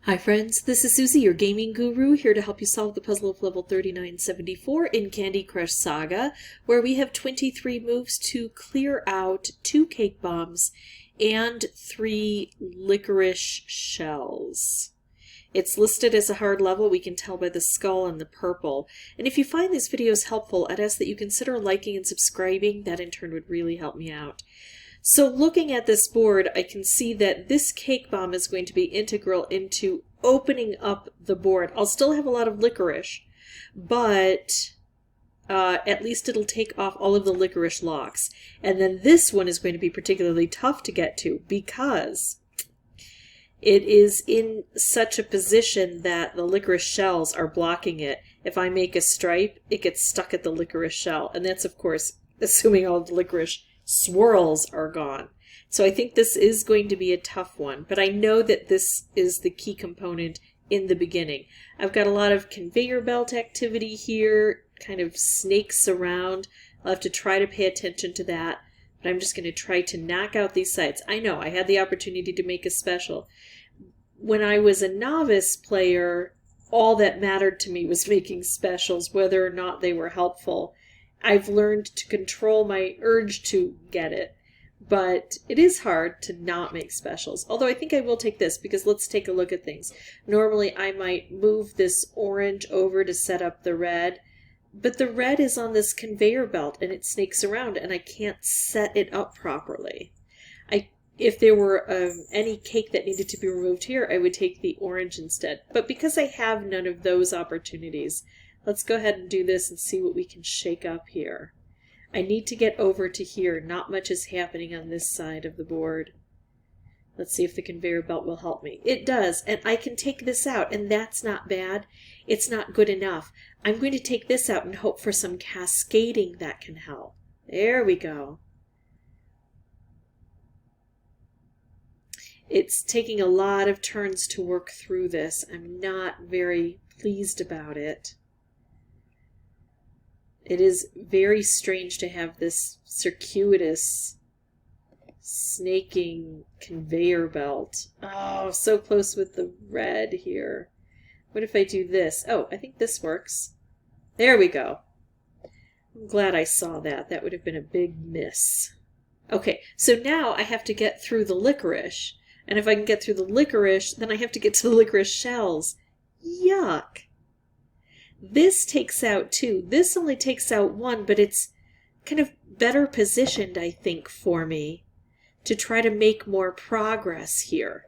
Hi friends, this is Suzy, your gaming guru, here to help you solve the puzzle of level 3974 in Candy Crush Saga, where we have 23 moves to clear out 2 cake bombs and 3 licorice shells. It's listed as a hard level, we can tell by the skull and the purple. And if you find these videos helpful, I'd ask that you consider liking and subscribing. That in turn would really help me out. So looking at this board, I can see that this cake bomb is going to be integral into opening up the board. I'll still have a lot of licorice, but at least it'll take off all of the licorice locks. And then this one is going to be particularly tough to get to because it is in such a position that the licorice shells are blocking it. If I make a stripe, it gets stuck at the licorice shell. And that's, of course, assuming all of the licorice swirls are gone. So I think this is going to be a tough one, but I know that this is the key component in the beginning. I've got a lot of conveyor belt activity here, kind of snakes around. I'll have to try to pay attention to that, but I'm just going to try to knock out these sides. I know I had the opportunity to make a special. When I was a novice player, all that mattered to me was making specials, whether or not they were helpful. I've learned to control my urge to get it, but it is hard to not make specials. Although I think I will take this because let's take a look at things. Normally I might move this orange over to set up the red, but the red is on this conveyor belt and it snakes around and I can't set it up properly. If there were any cake that needed to be removed here, I would take the orange instead. But because I have none of those opportunities, let's go ahead and do this and see what we can shake up here. I need to get over to here. Not much is happening on this side of the board. Let's see if the conveyor belt will help me. It does, and I can take this out, and that's not bad. It's not good enough. I'm going to take this out and hope for some cascading that can help. There we go. It's taking a lot of turns to work through this. I'm not very pleased about it. It is very strange to have this circuitous, snaking conveyor belt. Oh, so close with the red here. What if I do this? Oh, I think this works. There we go. I'm glad I saw that. That would have been a big miss. Okay, so now I have to get through the licorice. And if I can get through the licorice, then I have to get to the licorice shells. Yuck! This takes out 2. This only takes out 1, but it's kind of better positioned, I think, for me to try to make more progress here.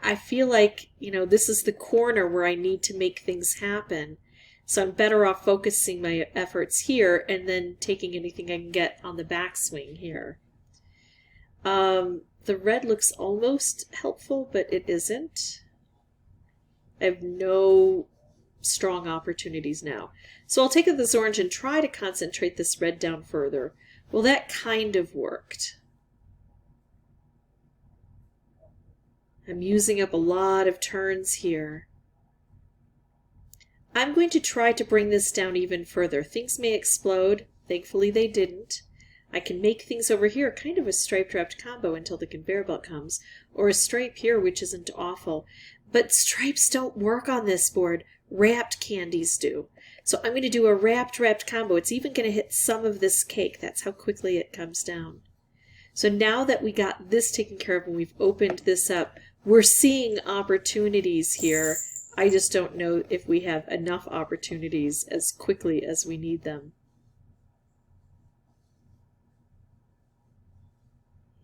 I feel like, this is the corner where I need to make things happen. So I'm better off focusing my efforts here and then taking anything I can get on the backswing here. The red looks almost helpful, but it isn't. I have no strong opportunities now. So I'll take this orange and try to concentrate this red down further. Well, that kind of worked. I'm using up a lot of turns here. I'm going to try to bring this down even further. Things may explode. Thankfully they didn't. I can make things over here kind of a stripe wrapped combo until the conveyor belt comes, or a stripe here, which isn't awful. But stripes don't work on this board. Wrapped candies do. So I'm going to do a wrapped combo. It's even going to hit some of this cake. That's how quickly it comes down. So now that we got this taken care of and we've opened this up, we're seeing opportunities here. I just don't know if we have enough opportunities as quickly as we need them.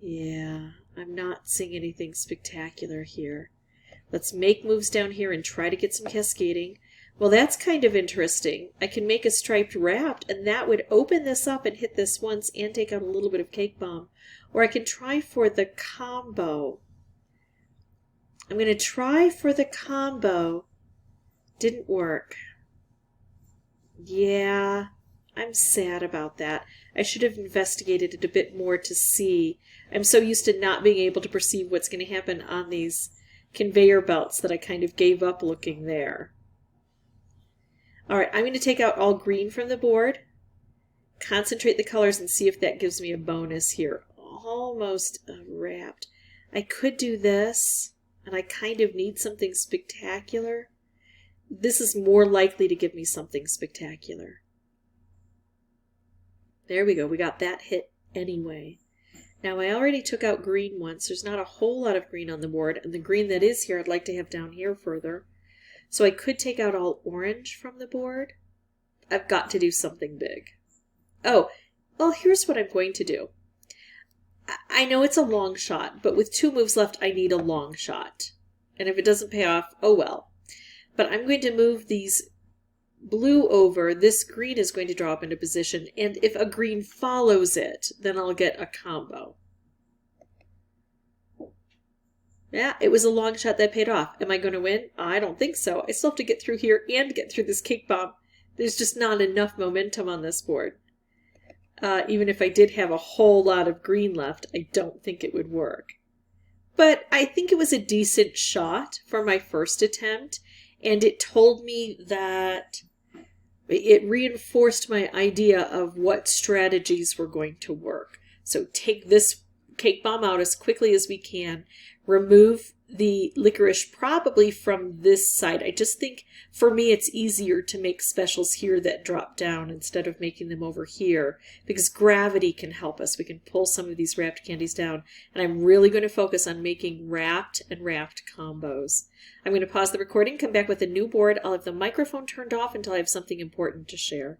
Yeah, I'm not seeing anything spectacular here. Let's make moves down here and try to get some cascading. Well, that's kind of interesting. I can make a striped wrapped, and that would open this up and hit this once and take out a little bit of cake bomb. Or I can try for the combo. I'm going to try for the combo. Didn't work. Yeah, I'm sad about that. I should have investigated it a bit more to see. I'm so used to not being able to perceive what's going to happen on these conveyor belts that I kind of gave up looking there. Alright, I'm going to take out all green from the board, concentrate the colors, and see if that gives me a bonus here. Almost wrapped. I could do this. and I kind of need something spectacular. This is more likely to give me something spectacular. There we go. We got that hit anyway. Now, I already took out green once. There's not a whole lot of green on the board, and the green that is here I'd like to have down here further. So I could take out all orange from the board. I've got to do something big. Oh, well, here's what I'm going to do. I know it's a long shot, but with 2 moves left, I need a long shot. And if it doesn't pay off, oh well. But I'm going to move these blue over. This green is going to drop into position, and if a green follows it, then I'll get a combo. Yeah, it was a long shot that paid off. Am I going to win? I don't think so. I still have to get through here and get through this cake bomb. There's just not enough momentum on this board. Even if I did have a whole lot of green left, I don't think it would work. But I think it was a decent shot for my first attempt, and it told me that it reinforced my idea of what strategies were going to work. So take this cake bomb out as quickly as we can, remove the licorice probably from this side. I just think for me it's easier to make specials here that drop down instead of making them over here, because gravity can help us. We can pull some of these wrapped candies down, and I'm really going to focus on making wrapped and wrapped combos. I'm going to pause the recording, come back with a new board. I'll have the microphone turned off until I have something important to share.